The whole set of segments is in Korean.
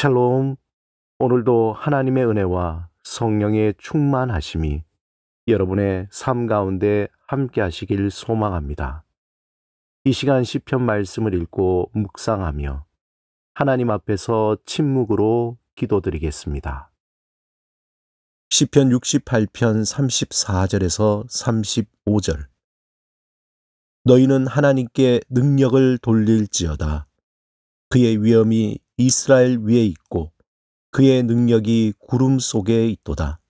샬롬, 오늘도 하나님의 은혜와 성령의 충만하심이 여러분의 삶 가운데 함께 하시길 소망합니다. 이 시간 시편 말씀을 읽고 묵상하며 하나님 앞에서 침묵으로 기도드리겠습니다. 시편 68편 34절에서 35절. 너희는 하나님께 능력을 돌릴지어다. 그의 위엄이 이스라엘 위에 있고 그의 능력이 구름 속에 있도다.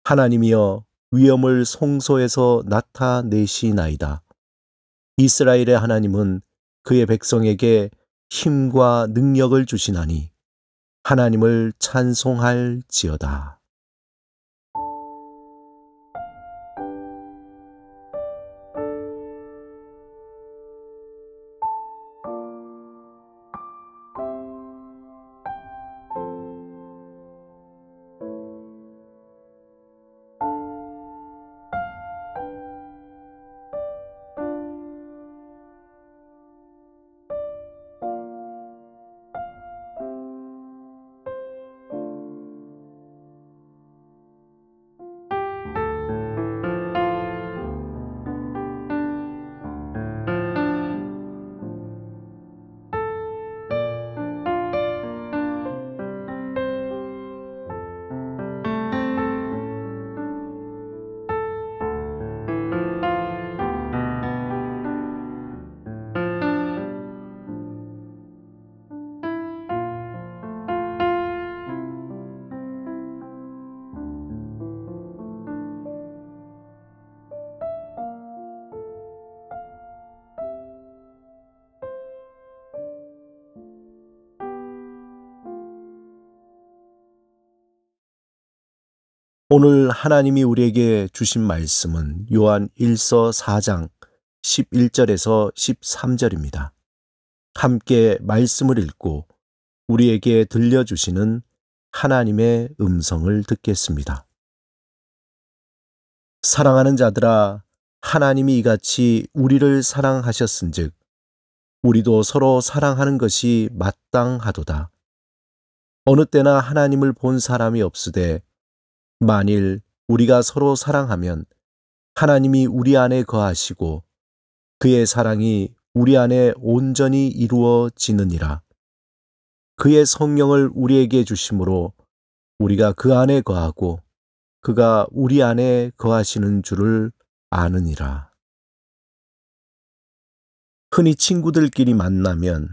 하나님이여 위엄을 성소에서 나타내시나이다. 이스라엘의 하나님은 그의 백성에게 힘과 능력을 주시나니 하나님을 찬송할지어다. 오늘 하나님이 우리에게 주신 말씀은 요한 1서 4장 11절에서 13절입니다. 함께 말씀을 읽고 우리에게 들려주시는 하나님의 음성을 듣겠습니다. 사랑하는 자들아, 하나님이 이같이 우리를 사랑하셨은즉 우리도 서로 사랑하는 것이 마땅하도다. 어느 때나 하나님을 본 사람이 없으되 만일 우리가 서로 사랑하면 하나님이 우리 안에 거하시고 그의 사랑이 우리 안에 온전히 이루어지느니라. 그의 성령을 우리에게 주심으로 우리가 그 안에 거하고 그가 우리 안에 거하시는 줄을 아느니라. 흔히 친구들끼리 만나면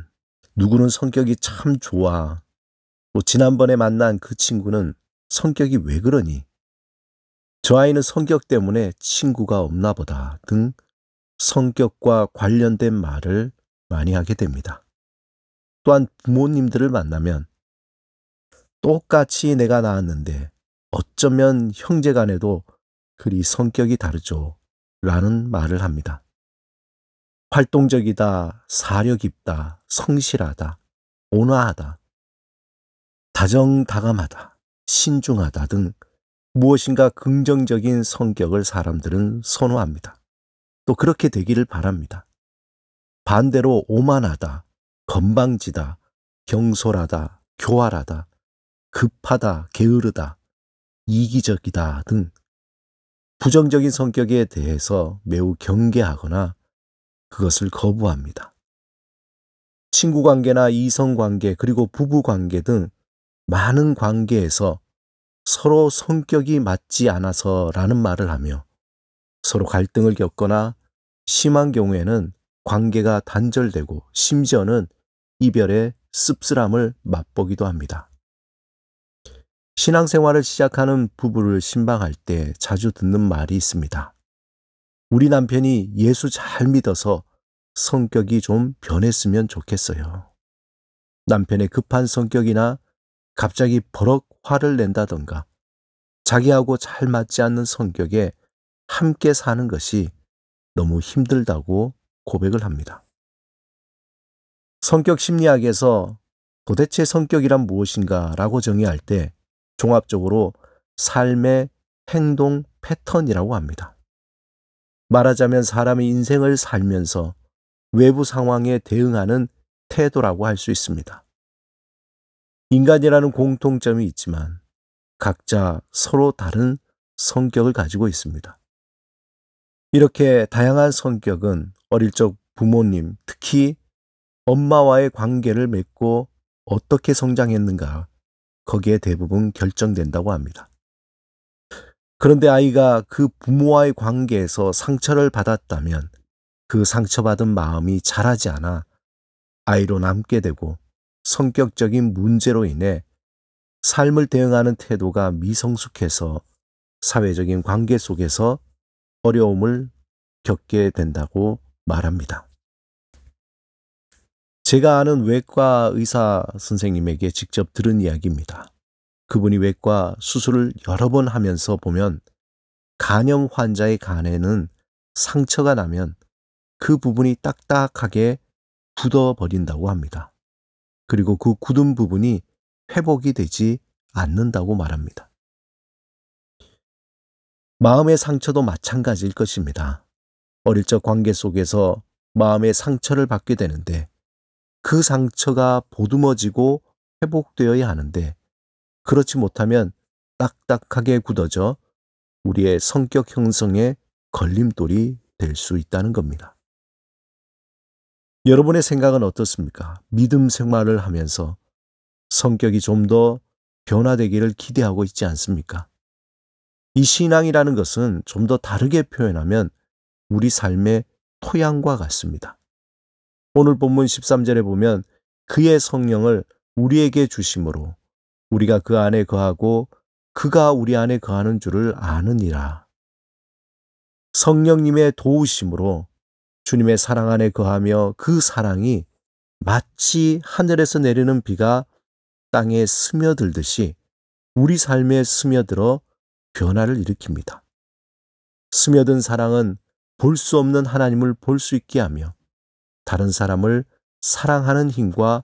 누구는 성격이 참 좋아. 또 지난번에 만난 그 친구는 성격이 왜 그러니? 저 아이는 성격 때문에 친구가 없나 보다 등 성격과 관련된 말을 많이 하게 됩니다. 또한 부모님들을 만나면 똑같이 내가 낳았는데 어쩌면 형제간에도 그리 성격이 다르죠 라는 말을 합니다. 활동적이다, 사려 깊다, 성실하다, 온화하다, 다정다감하다, 신중하다 등 무엇인가 긍정적인 성격을 사람들은 선호합니다. 또 그렇게 되기를 바랍니다. 반대로 오만하다, 건방지다, 경솔하다, 교활하다, 급하다, 게으르다, 이기적이다 등 부정적인 성격에 대해서 매우 경계하거나 그것을 거부합니다. 친구관계나 이성관계 그리고 부부관계 등 많은 관계에서 서로 성격이 맞지 않아서라는 말을 하며 서로 갈등을 겪거나 심한 경우에는 관계가 단절되고 심지어는 이별의 씁쓸함을 맛보기도 합니다. 신앙생활을 시작하는 부부를 신방할 때 자주 듣는 말이 있습니다. 우리 남편이 예수 잘 믿어서 성격이 좀 변했으면 좋겠어요. 남편의 급한 성격이나 갑자기 버럭 화를 낸다던가 자기하고 잘 맞지 않는 성격에 함께 사는 것이 너무 힘들다고 고백을 합니다. 성격 심리학에서 도대체 성격이란 무엇인가 라고 정의할 때 종합적으로 삶의 행동 패턴이라고 합니다. 말하자면 사람이 인생을 살면서 외부 상황에 대응하는 태도라고 할 수 있습니다. 인간이라는 공통점이 있지만 각자 서로 다른 성격을 가지고 있습니다. 이렇게 다양한 성격은 어릴 적 부모님, 특히 엄마와의 관계를 맺고 어떻게 성장했는가, 거기에 대부분 결정된다고 합니다. 그런데 아이가 그 부모와의 관계에서 상처를 받았다면 그 상처받은 마음이 자라지 않아 아이로 남게 되고 성격적인 문제로 인해 삶을 대응하는 태도가 미성숙해서 사회적인 관계 속에서 어려움을 겪게 된다고 말합니다. 제가 아는 외과 의사 선생님에게 직접 들은 이야기입니다. 그분이 외과 수술을 여러 번 하면서 보면 간염 환자의 간에는 상처가 나면 그 부분이 딱딱하게 굳어버린다고 합니다. 그리고 그 굳은 부분이 회복이 되지 않는다고 말합니다. 마음의 상처도 마찬가지일 것입니다. 어릴 적 관계 속에서 마음의 상처를 받게 되는데 그 상처가 보듬어지고 회복되어야 하는데 그렇지 못하면 딱딱하게 굳어져 우리의 성격 형성에 걸림돌이 될 수 있다는 겁니다. 여러분의 생각은 어떻습니까? 믿음 생활을 하면서 성격이 좀 더 변화되기를 기대하고 있지 않습니까? 이 신앙이라는 것은 좀 더 다르게 표현하면 우리 삶의 토양과 같습니다. 오늘 본문 13절에 보면 그의 성령을 우리에게 주심으로 우리가 그 안에 거하고 그가 우리 안에 거하는 줄을 아느니라. 성령님의 도우심으로 주님의 사랑 안에 거하며 그 사랑이 마치 하늘에서 내리는 비가 땅에 스며들듯이 우리 삶에 스며들어 변화를 일으킵니다. 스며든 사랑은 볼 수 없는 하나님을 볼 수 있게 하며 다른 사람을 사랑하는 힘과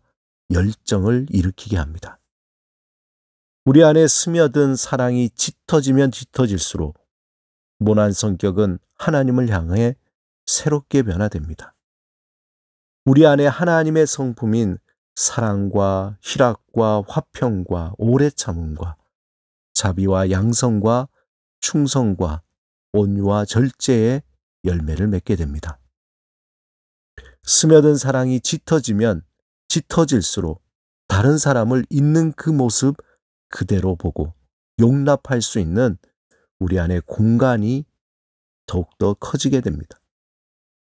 열정을 일으키게 합니다. 우리 안에 스며든 사랑이 짙어지면 짙어질수록 모난 성격은 하나님을 향해 새롭게 변화됩니다. 우리 안에 하나님의 성품인 사랑과 희락과 화평과 오래 참음과 자비와 양성과 충성과 온유와 절제의 열매를 맺게 됩니다. 스며든 사랑이 짙어지면 짙어질수록 다른 사람을 있는 그 모습 그대로 보고 용납할 수 있는 우리 안에 공간이 더욱더 커지게 됩니다.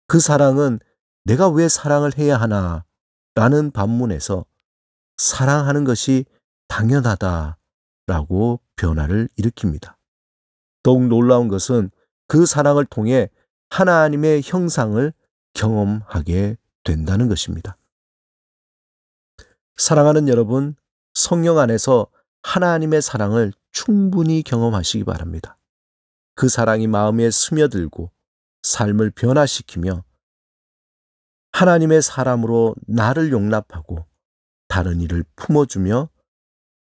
그 사랑은 내가 왜 사랑을 해야 하나 라는 반문에서 사랑하는 것이 당연하다라고 변화를 일으킵니다. 더욱 놀라운 것은 그 사랑을 통해 하나님의 형상을 경험하게 된다는 것입니다. 사랑하는 여러분, 성령 안에서 하나님의 사랑을 충분히 경험하시기 바랍니다. 그 사랑이 마음에 스며들고 삶을 변화시키며 하나님의 사람으로 나를 용납하고 다른 이를 품어주며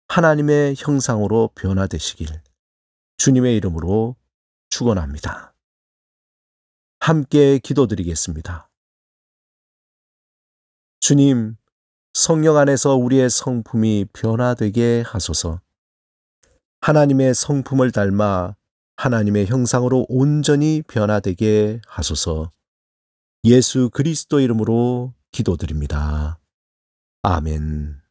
하나님의 형상으로 변화되시길 주님의 이름으로 축원합니다. 함께 기도드리겠습니다. 주님, 성령 안에서 우리의 성품이 변화되게 하소서. 하나님의 성품을 닮아 하나님의 형상으로 온전히 변화되게 하소서. 예수 그리스도 이름으로 기도드립니다. 아멘.